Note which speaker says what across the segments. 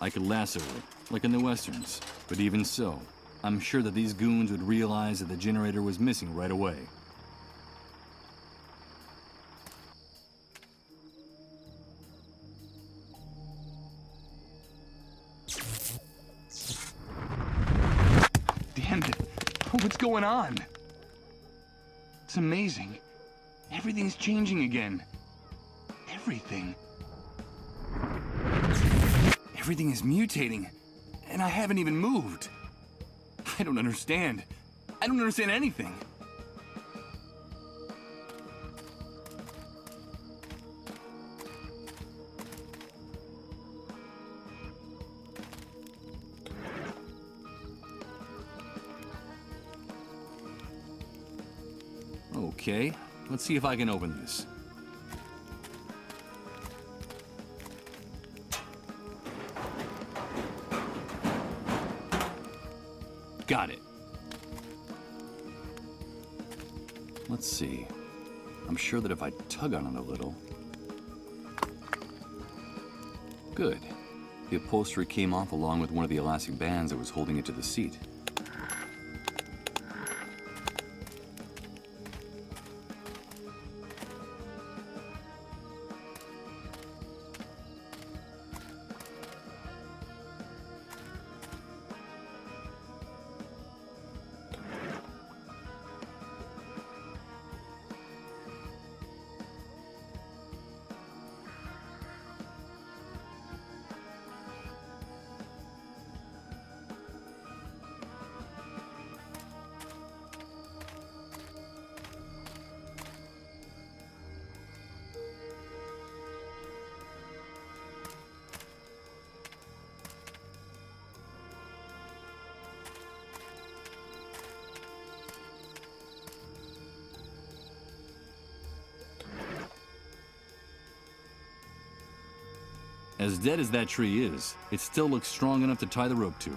Speaker 1: I could lasso it, like in the westerns. But even so, I'm sure that these goons would realize that the generator was missing right away.
Speaker 2: Damn it. What's going on? It's amazing. Everything's changing again. Everything. Everything is mutating, and I haven't even moved. I don't understand. I don't understand anything.
Speaker 1: Okay, let's see if I can open this. Got it. Let's see. I'm sure that if I tug on it a little... Good. The upholstery came off along with one of the elastic bands that was holding it to the seat. As dead as that tree is, it still looks strong enough to tie the rope to.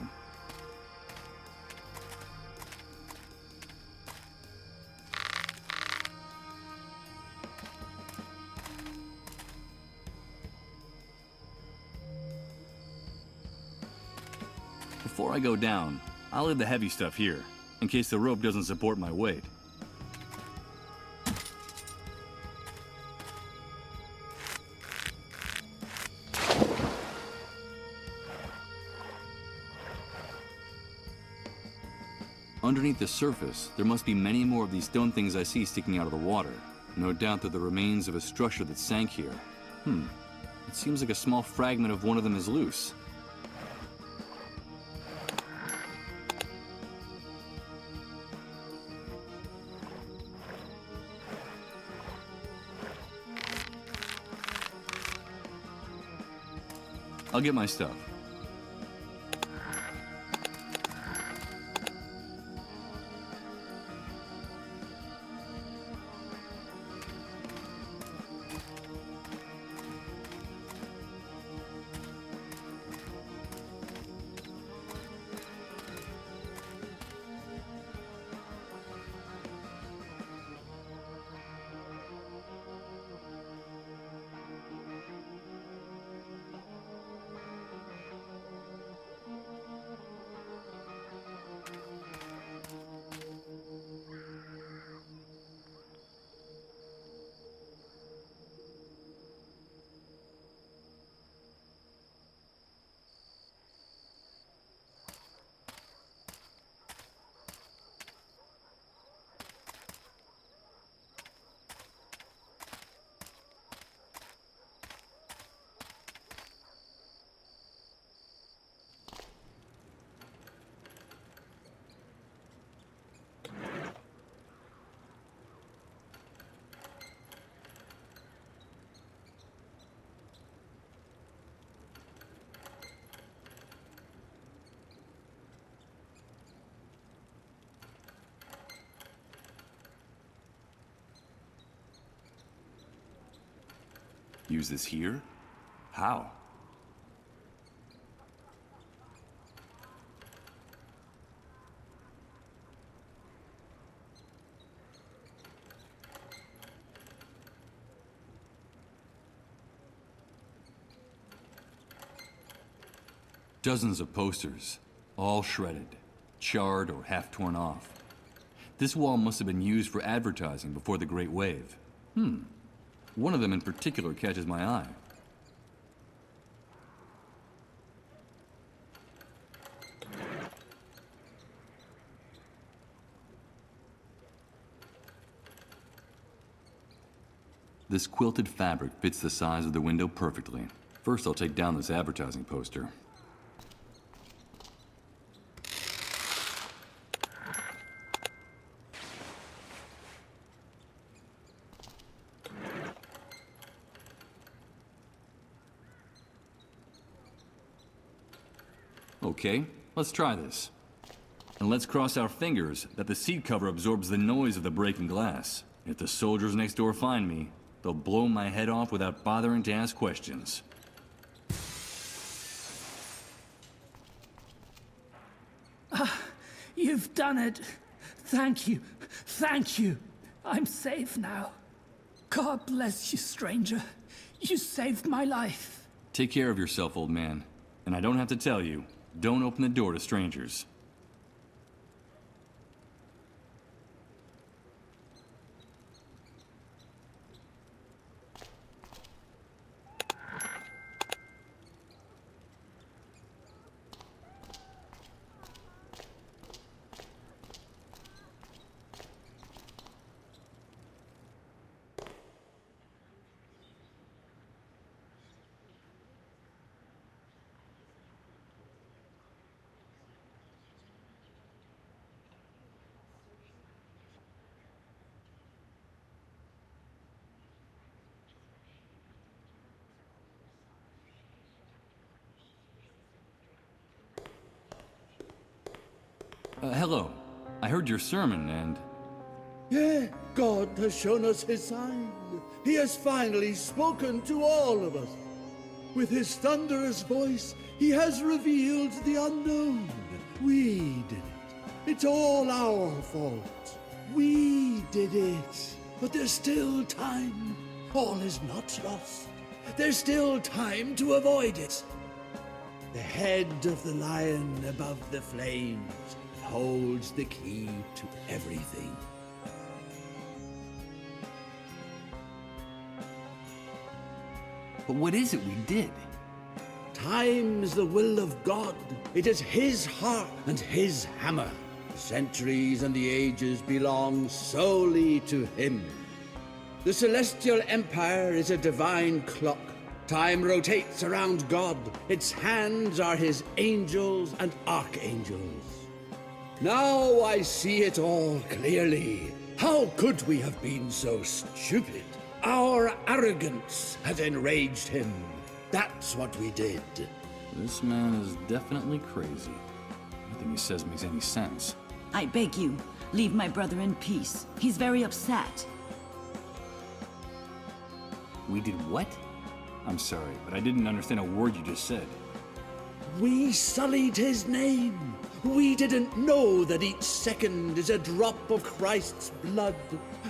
Speaker 1: Before I go down, I'll leave the heavy stuff here, in case the rope doesn't support my weight. Underneath the surface, there must be many more of these stone things I see sticking out of the water. No doubt they're the remains of a structure that sank here. It seems like a small fragment of one of them is loose. I'll get my stuff. Use this here? How? Dozens of posters, all shredded, charred or half torn off. This wall must have been used for advertising before the Great Wave. One of them in particular catches my eye. This quilted fabric fits the size of the window perfectly. First, I'll take down this advertising poster. Okay, let's try this. And let's cross our fingers that the seat cover absorbs the noise of the breaking glass. If the soldiers next door find me, they'll blow my head off without bothering to ask questions.
Speaker 3: You've done it. Thank you. Thank you. I'm safe now. God bless you, stranger. You saved my life.
Speaker 1: Take care of yourself, old man. And I don't have to tell you, don't open the door to strangers. Hello. I heard your sermon and...
Speaker 4: Yeah, God has shown us his sign. He has finally spoken to all of us. With his thunderous voice, he has revealed the unknown. We did it. It's all our fault. We did it. But there's still time. All is not lost. There's still time to avoid it. The head of the lion above the flames holds the key to everything.
Speaker 1: But what is it we did?
Speaker 4: Time's the will of God. It is his heart and his hammer. The centuries and the ages belong solely to him. The celestial empire is a divine clock. Time rotates around God. Its hands are his angels and archangels. Now I see it all clearly. How could we have been so stupid? Our arrogance had enraged him. That's what we did.
Speaker 1: This man is definitely crazy. Nothing he says makes any sense.
Speaker 5: I beg you, leave my brother in peace. He's very upset.
Speaker 1: We did what? I'm sorry, but I didn't understand a word you just said.
Speaker 4: We sullied his name. We didn't know that each second is a drop of Christ's blood,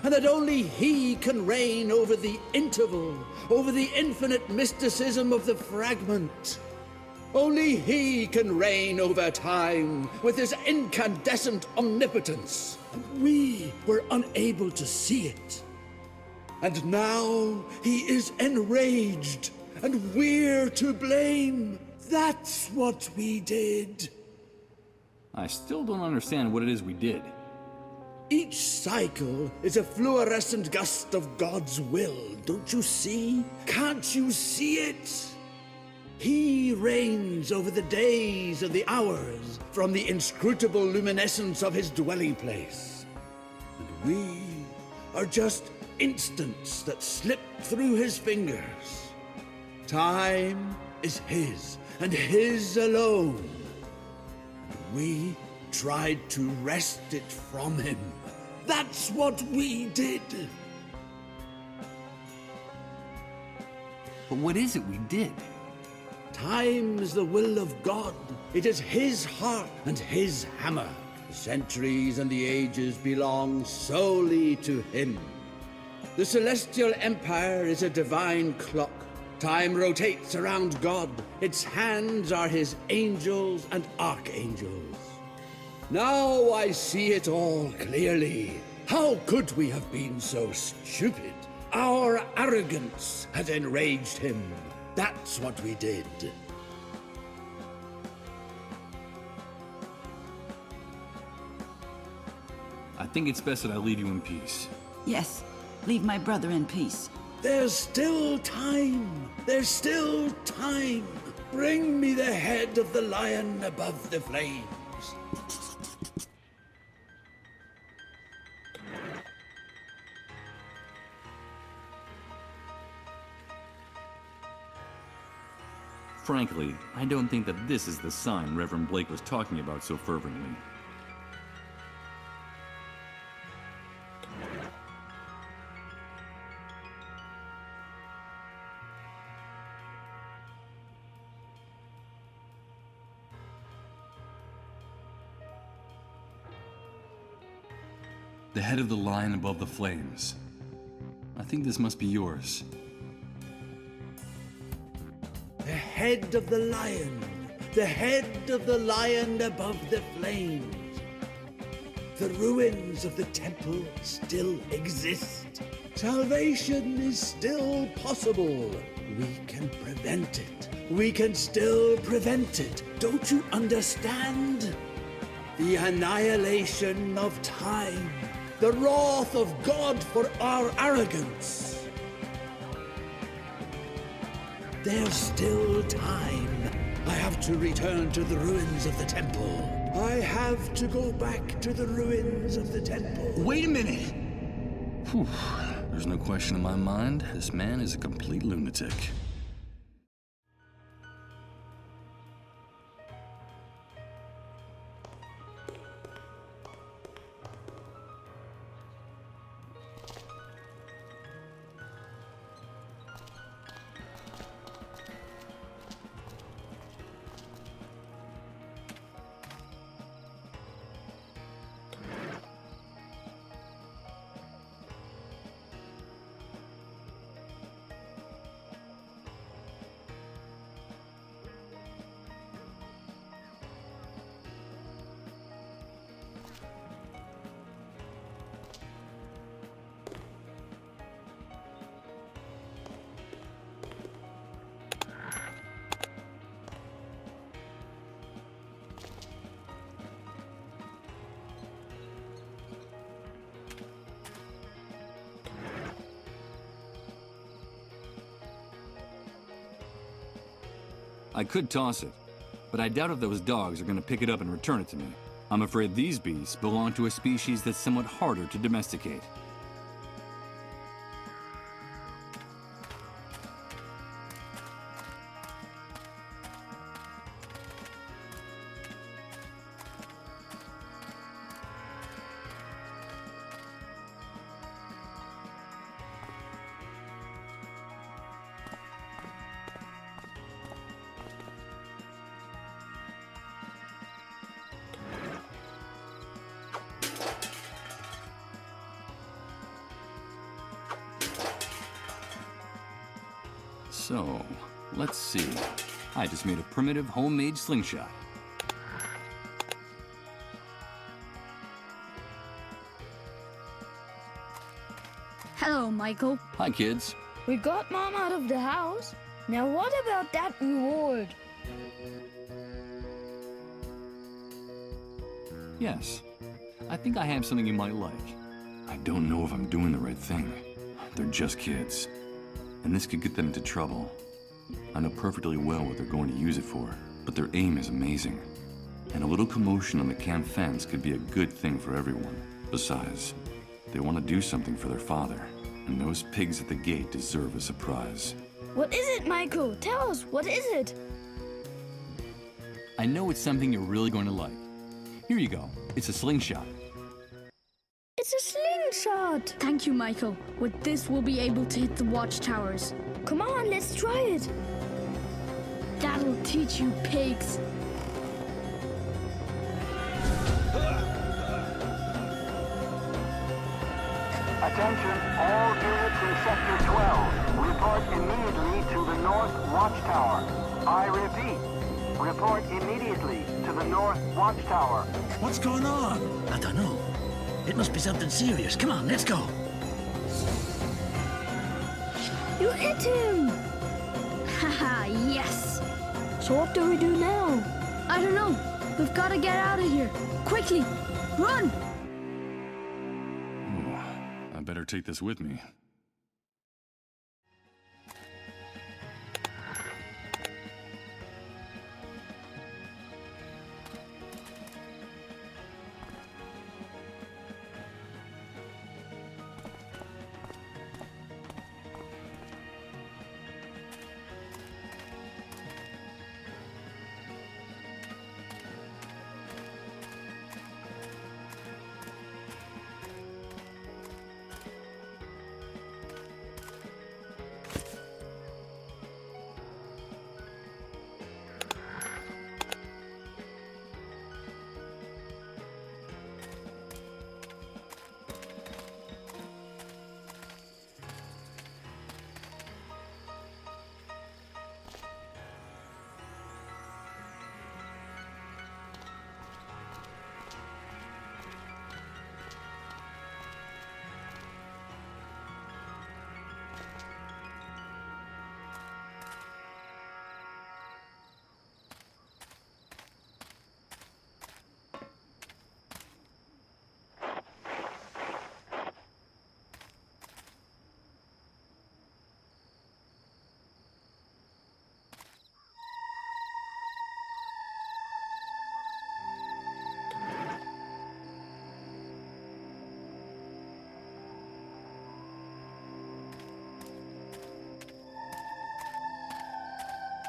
Speaker 4: and that only he can reign over the interval, over the infinite mysticism of the fragment. Only he can reign over time with his incandescent omnipotence. And we were unable to see it. And now he is enraged, and we're to blame. That's what we did.
Speaker 1: I still don't understand what it is we did.
Speaker 4: Each cycle is a fluorescent gust of God's will, don't you see? Can't you see it? He reigns over the days and the hours from the inscrutable luminescence of his dwelling place. And we are just instants that slip through his fingers. Time is his, and his alone. We tried to wrest it from him. That's what we did.
Speaker 1: But what is it we did?
Speaker 4: Time's the will of God. It is his heart and his hammer. The centuries and the ages belong solely to him. The celestial empire is a divine clock. Time rotates around God. Its hands are his angels and archangels. Now I see it all clearly. How could we have been so stupid? Our arrogance had enraged him. That's what we did.
Speaker 1: I think it's best that I leave you in peace.
Speaker 5: Yes, leave my brother in peace.
Speaker 4: There's still time. There's still time. Bring me the head of the lion above the flames.
Speaker 1: Frankly, I don't think that this is the sign Reverend Blake was talking about so fervently. The head of the lion above the flames. I think this must be yours.
Speaker 4: The head of the lion. The head of the lion above the flames. The ruins of the temple still exist. Salvation is still possible. We can prevent it. We can still prevent it. Don't you understand? The annihilation of time. The wrath of God for our arrogance. There's still time. I have to return to the ruins of the temple. I have to go back to the ruins of the temple.
Speaker 2: Wait a minute!
Speaker 1: Whew. There's no question in my mind, this man is a complete lunatic. I could toss it, but I doubt if those dogs are going to pick it up and return it to me. I'm afraid these beasts belong to a species that's somewhat harder to domesticate. So, let's see. I just made a primitive homemade slingshot.
Speaker 6: Hello, Michael.
Speaker 1: Hi, kids.
Speaker 6: We got Mom out of the house. Now what about that reward?
Speaker 1: Yes. I think I have something you might like. I don't know if I'm doing the right thing. They're just kids. And this could get them into trouble. I know perfectly well what they're going to use it for, but their aim is amazing. And a little commotion on the camp fence could be a good thing for everyone. Besides, they want to do something for their father, and those pigs at the gate deserve a surprise.
Speaker 6: What is it, Michael? Tell us, what is it?
Speaker 1: I know it's something you're really going to like. Here you go. It's a slingshot.
Speaker 6: It's a slingshot!
Speaker 7: Thank you, Michael. With this, we'll be able to hit the watchtowers.
Speaker 6: Come on, let's try it.
Speaker 7: That'll teach you, pigs.
Speaker 8: Attention, all units in Sector 12. Report immediately to the North Watchtower. I repeat, report immediately to the North Watchtower.
Speaker 9: What's going on?
Speaker 10: I don't know. It must be something serious. Come on, let's go.
Speaker 6: You hit him!
Speaker 7: Haha, yes.
Speaker 6: So what do we do now?
Speaker 7: I don't know. We've got to get out of here. Quickly, run!
Speaker 2: I better take this with me.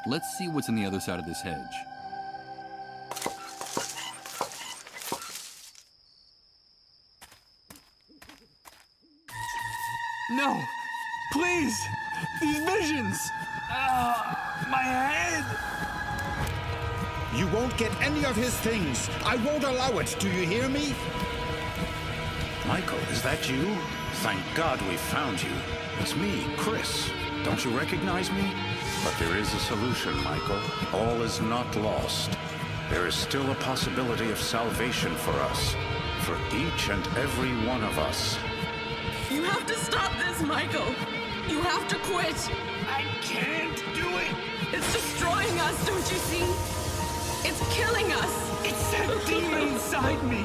Speaker 1: Let's see what's on the other side of this hedge.
Speaker 2: No! Please! These visions! My head!
Speaker 9: You won't get any of his things. I won't allow it. Do you hear me?
Speaker 11: Michael, is that you? Thank God we found you. It's me, Chris. Don't you recognize me? But there is a solution, Michael. All is not lost. There is still a possibility of salvation for us. For each and every one of us.
Speaker 12: You have to stop this, Michael. You have to quit.
Speaker 2: I can't do it!
Speaker 12: It's destroying us, don't you see? It's killing us.
Speaker 2: It's that demon inside me!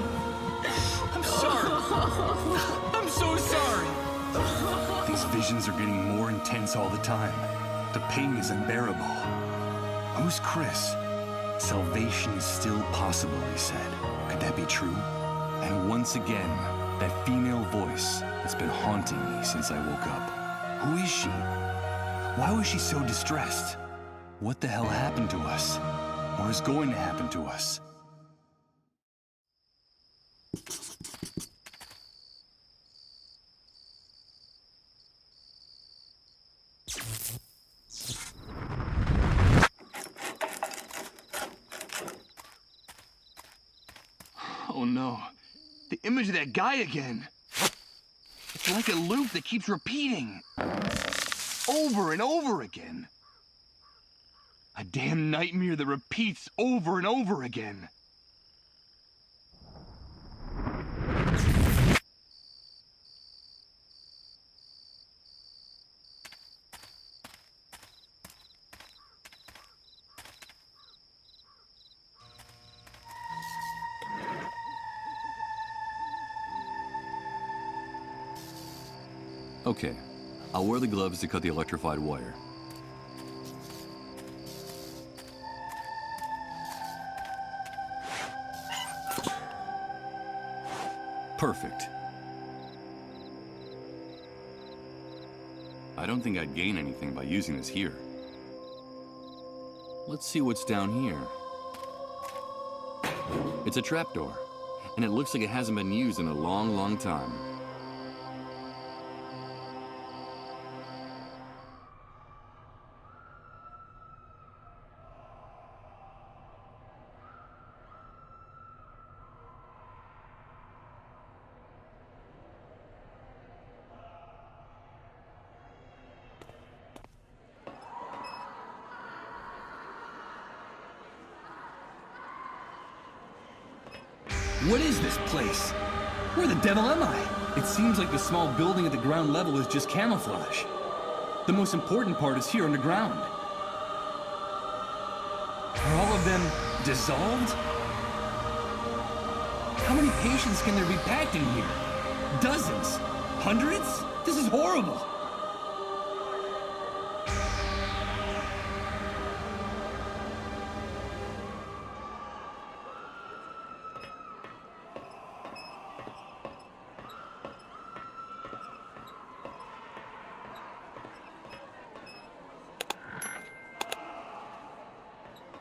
Speaker 2: I'm sorry. I'm so sorry. These visions are getting more intense all the time. The pain is unbearable. Who's Chris? Salvation is still possible, he said. Could that be true? And once again, that female voice that's been haunting me since I woke up. Who is she? Why was she so distressed? What the hell happened to us? Or is going to happen to us? Oh no, the image of that guy again. It's like a loop that keeps repeating. Over and over again. A damn nightmare that repeats over and over again.
Speaker 1: Okay, I'll wear the gloves to cut the electrified wire. Perfect. I don't think I'd gain anything by using this here. Let's see what's down here. It's a trapdoor, and it looks like it hasn't been used in a long, long time.
Speaker 2: What is this place? Where the devil am I? It seems like the small building at the ground level is just camouflage. The most important part is here underground. Are all of them dissolved? How many patients can there be packed in here? Dozens? Hundreds? This is horrible!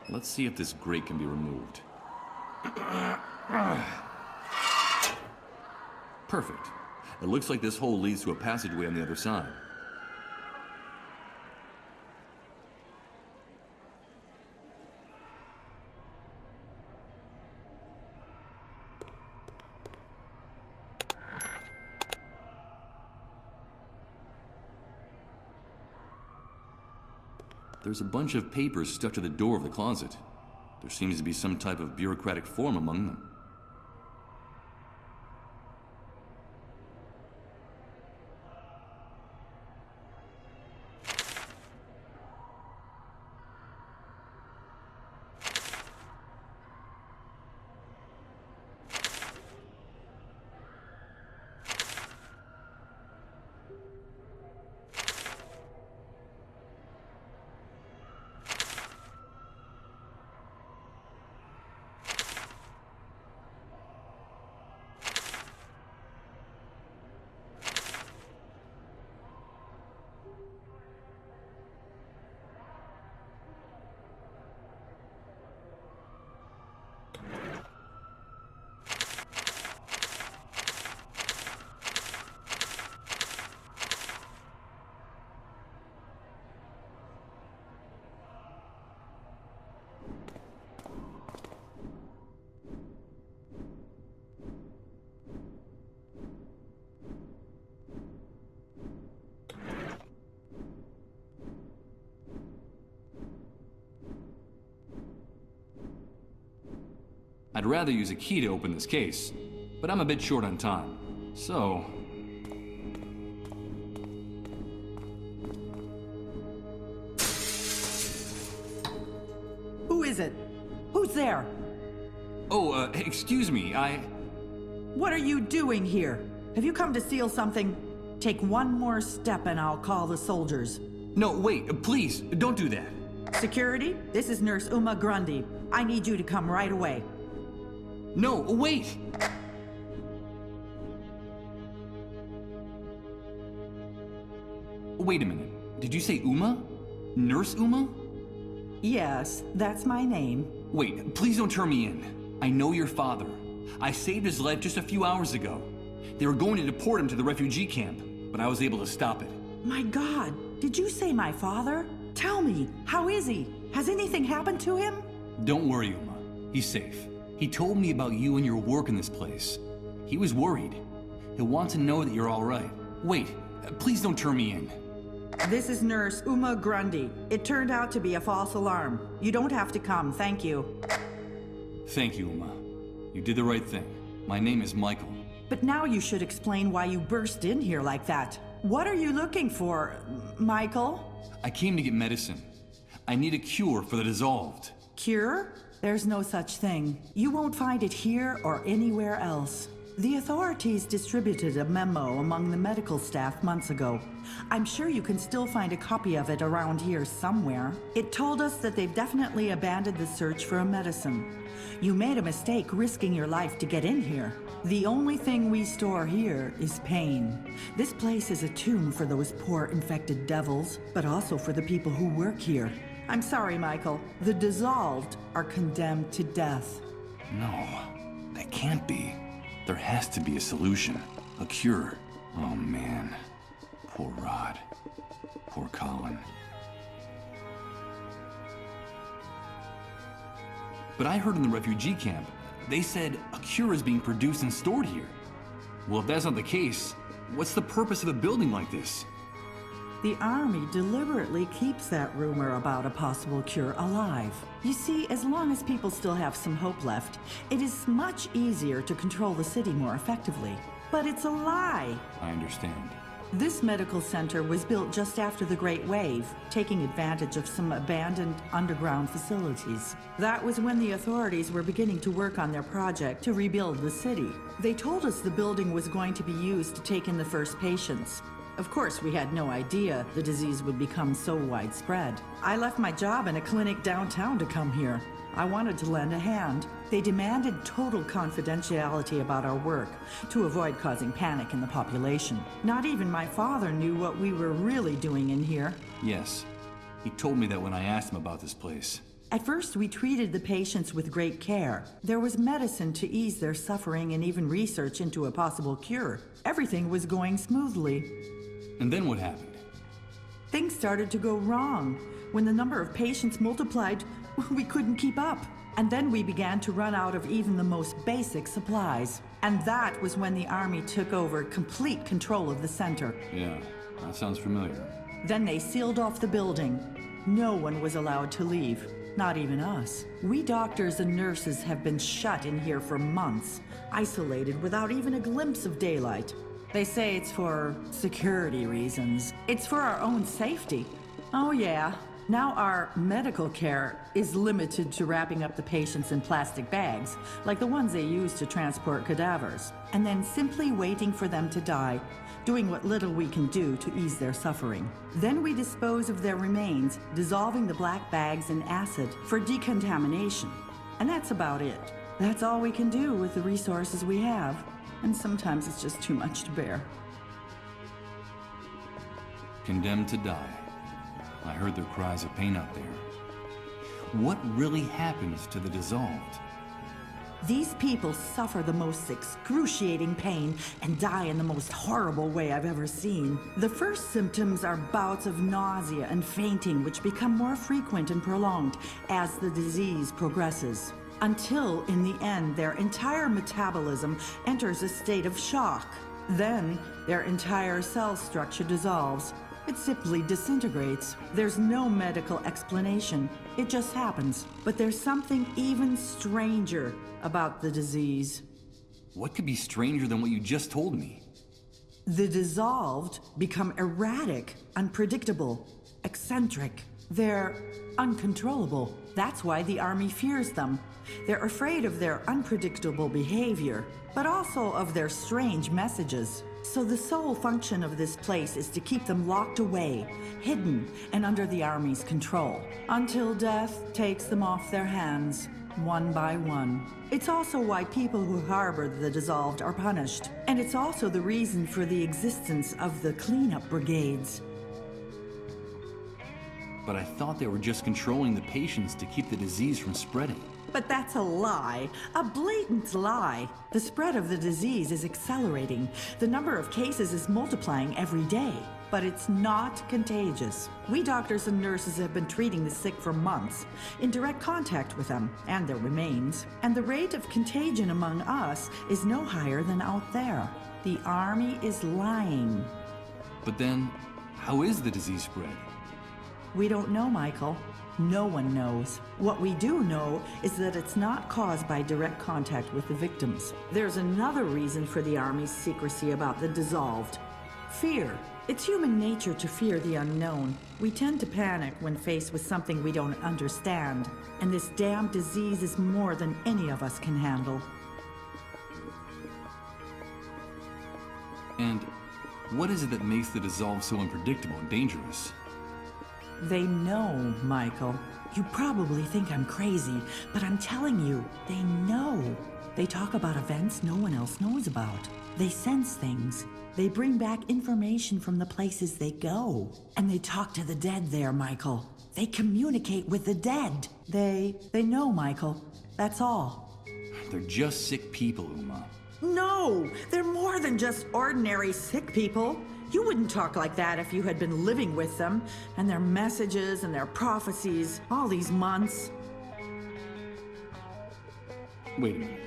Speaker 1: Let's see if this grate can be removed. Perfect. It looks like this hole leads to a passageway on the other side. There's a bunch of papers stuck to the door of the closet. There seems to be some type of bureaucratic form among them. I'd rather use a key to open this case, but I'm a bit short on time. So...
Speaker 13: Who is it? Who's there?
Speaker 1: Oh, excuse me,
Speaker 13: What are you doing here? Have you come to steal something? Take one more step and I'll call the soldiers.
Speaker 1: No, wait, please, don't do that.
Speaker 13: Security, this is Nurse Uma Grundy. I need you to come right away.
Speaker 1: No, wait! Wait a minute. Did you say Uma? Nurse Uma?
Speaker 13: Yes, that's my name.
Speaker 1: Wait, please don't turn me in. I know your father. I saved his life just a few hours ago. They were going to deport him to the refugee camp, but I was able to stop it.
Speaker 13: My God, did you say my father? Tell me, how is he? Has anything happened to him?
Speaker 1: Don't worry, Uma. He's safe. He told me about you and your work in this place. He was worried. He'll want to know that you're all right. Wait, please don't turn me in.
Speaker 13: This is Nurse Uma Grundy. It turned out to be a false alarm. You don't have to come, thank you.
Speaker 1: Thank you, Uma. You did the right thing. My name is Michael.
Speaker 13: But now you should explain why you burst in here like that. What are you looking for, Michael?
Speaker 1: I came to get medicine. I need a cure for the dissolved.
Speaker 13: Cure? There's no such thing. You won't find it here or anywhere else. The authorities distributed a memo among the medical staff months ago. I'm sure you can still find a copy of it around here somewhere. It told us that they've definitely abandoned the search for a medicine. You made a mistake risking your life to get in here. The only thing we store here is pain. This place is a tomb for those poor infected devils, but also for the people who work here. I'm sorry, Michael. The dissolved are condemned to death.
Speaker 1: No, that can't be. There has to be a solution. A cure. Oh, man. Poor Rod. Poor Colin. But I heard in the refugee camp, they said a cure is being produced and stored here. Well, if that's not the case, what's the purpose of a building like this?
Speaker 13: The army deliberately keeps that rumor about a possible cure alive. You see, as long as people still have some hope left, it is much easier to control the city more effectively. But it's a lie.
Speaker 1: I understand.
Speaker 13: This medical center was built just after the Great Wave, taking advantage of some abandoned underground facilities. That was when the authorities were beginning to work on their project to rebuild the city. They told us the building was going to be used to take in the first patients. Of course, we had no idea the disease would become so widespread. I left my job in a clinic downtown to come here. I wanted to lend a hand. They demanded total confidentiality about our work to avoid causing panic in the population. Not even my father knew what we were really doing in here.
Speaker 1: Yes. He told me that when I asked him about this place.
Speaker 13: At first, we treated the patients with great care. There was medicine to ease their suffering and even research into a possible cure. Everything was going smoothly.
Speaker 1: And then what happened?
Speaker 13: Things started to go wrong. When the number of patients multiplied, we couldn't keep up. And then we began to run out of even the most basic supplies. And that was when the army took over complete control of the center.
Speaker 1: Yeah, that sounds familiar.
Speaker 13: Then they sealed off the building. No one was allowed to leave, not even us. We doctors and nurses have been shut in here for months, isolated without even a glimpse of daylight. They say it's for security reasons. It's for our own safety. Oh yeah. Now our medical care is limited to wrapping up the patients in plastic bags, like the ones they use to transport cadavers, and then simply waiting for them to die, doing what little we can do to ease their suffering. Then we dispose of their remains, dissolving the black bags in acid for decontamination. And that's about it. That's all we can do with the resources we have, and sometimes it's just too much to bear.
Speaker 1: Condemned to die. I heard their cries of pain out there. What really happens to the dissolved?
Speaker 13: These people suffer the most excruciating pain and die in the most horrible way I've ever seen. The first symptoms are bouts of nausea and fainting, which become more frequent and prolonged as the disease progresses, until in the end their entire metabolism enters a state of shock. Then their entire cell structure dissolves. It simply disintegrates. There's no medical explanation. It just happens. But there's something even stranger about the disease.
Speaker 1: What could be stranger than what you just told me?
Speaker 13: The dissolved become erratic, unpredictable, eccentric. They're uncontrollable. That's why the army fears them. They're afraid of their unpredictable behavior, but also of their strange messages. So the sole function of this place is to keep them locked away, hidden, and under the army's control, until death takes them off their hands, one by one. It's also why people who harbor the dissolved are punished. And it's also the reason for the existence of the cleanup brigades.
Speaker 1: But I thought they were just controlling the patients to keep the disease from spreading.
Speaker 13: But that's a lie, a blatant lie. The spread of the disease is accelerating. The number of cases is multiplying every day. But it's not contagious. We doctors and nurses have been treating the sick for months, in direct contact with them and their remains. And the rate of contagion among us is no higher than out there. The army is lying.
Speaker 1: But then, how is the disease spread?
Speaker 13: We don't know, Michael. No one knows. What we do know is that it's not caused by direct contact with the victims. There's another reason for the Army's secrecy about the dissolved. Fear. It's human nature to fear the unknown. We tend to panic when faced with something we don't understand. And this damned disease is more than any of us can handle.
Speaker 1: And what is it that makes the dissolved so unpredictable and dangerous?
Speaker 13: They know, Michael. You probably think I'm crazy, but I'm telling you, they know. They talk about events no one else knows about. They sense things. They bring back information from the places they go. And they talk to the dead there, Michael. They communicate with the dead. They know, Michael. That's all.
Speaker 1: They're just sick people, Uma.
Speaker 13: No! They're more than just ordinary sick people. You wouldn't talk like that if you had been living with them, and their messages and their prophecies, all these months.
Speaker 1: Wait a minute.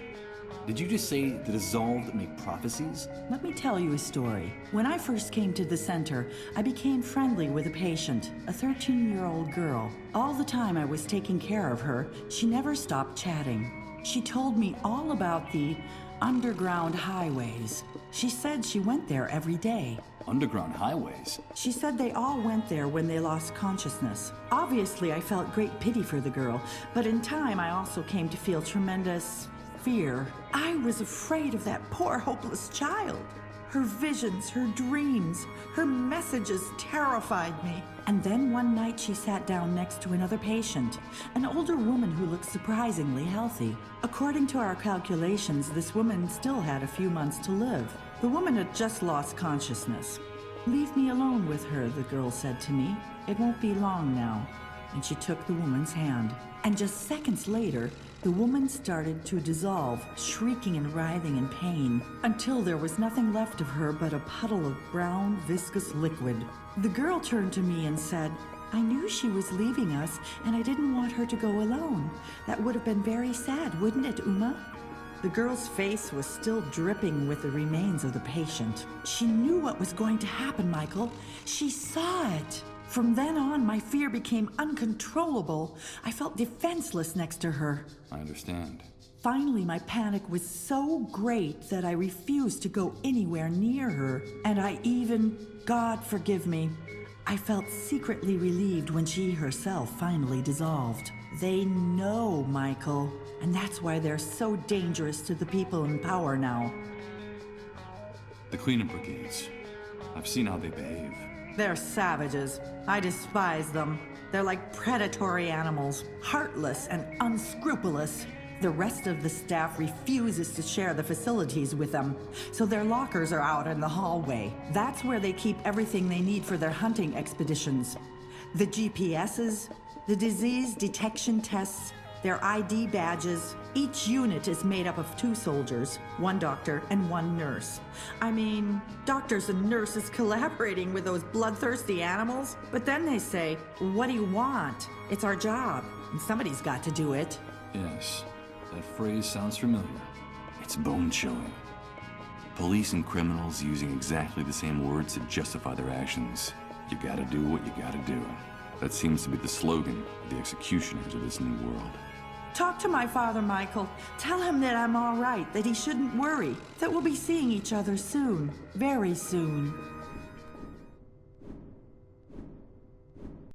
Speaker 1: Did you just say the dissolved make prophecies?
Speaker 13: Let me tell you a story. When I first came to the center, I became friendly with a patient, a 13-year-old girl. All the time I was taking care of her, she never stopped chatting. She told me all about the underground highways. She said she went there every day.
Speaker 1: Underground highways?
Speaker 13: She said they all went there when they lost consciousness. Obviously, I felt great pity for the girl, but in time I also came to feel tremendous fear. I was afraid of that poor, hopeless child. Her visions, her dreams, her messages terrified me. And then one night she sat down next to another patient, an older woman who looked surprisingly healthy. According to our calculations, this woman still had a few months to live. The woman had just lost consciousness. "Leave me alone with her," the girl said to me. "It won't be long now." And she took the woman's hand. And just seconds later, the woman started to dissolve, shrieking and writhing in pain, until there was nothing left of her but a puddle of brown, viscous liquid. The girl turned to me and said, "I knew she was leaving us, and I didn't want her to go alone. That would have been very sad, wouldn't it, Uma?" The girl's face was still dripping with the remains of the patient. She knew what was going to happen, Michael. She saw it. From then on, my fear became uncontrollable. I felt defenseless next to her.
Speaker 1: I understand.
Speaker 13: Finally, my panic was so great that I refused to go anywhere near her. And I even, God forgive me, I felt secretly relieved when she herself finally dissolved. They know, Michael, and that's why they're so dangerous to the people in power now.
Speaker 1: The cleanup brigades. I've seen how they behave.
Speaker 13: They're savages. I despise them. They're like predatory animals, heartless and unscrupulous. The rest of the staff refuses to share the facilities with them, so their lockers are out in the hallway. That's where they keep everything they need for their hunting expeditions. The GPSs, the disease detection tests, their ID badges. Each unit is made up of 2 soldiers, 1 doctor and 1 nurse. I mean, doctors and nurses collaborating with those bloodthirsty animals. But then they say, "What do you want? It's our job, and somebody's got to do it."
Speaker 1: Yes, that phrase sounds familiar. It's bone-chilling. Police and criminals using exactly the same words to justify their actions. You gotta do what you gotta do. That seems to be the slogan of the executioners of this new world.
Speaker 13: Talk to my father, Michael. Tell him that I'm all right, that he shouldn't worry, that we'll be seeing each other soon, very soon.